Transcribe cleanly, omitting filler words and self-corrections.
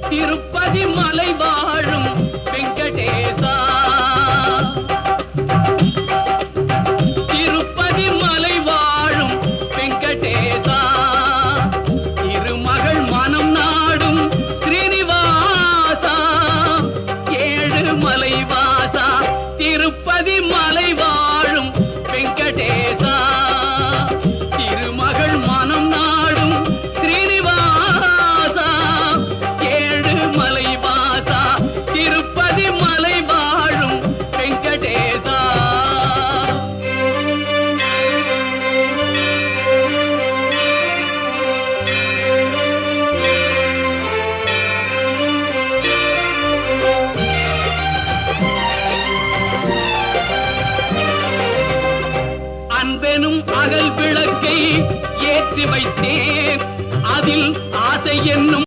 திருப்பதி மலை வாழும் வெங்கடேசா, திருப்பதி மலை வாழும் வெங்கடேசா, திருமகள் மனம் நாடும் ஸ்ரீனிவாசா, ஏழு மலை வாசா, திருப்பதி மலை வாழும் வெங்கடேசா, திருமகள் மனம் நாடும் ஸ்ரீனிவாசா, ஏழு மலை வாசா, திருப்பதி மலை வாழும் வெங்கடேசா. அன்பெனும் அகல் விளக்கை ஏற்றி வைத்தேன், அதில் ஆசை என்னும்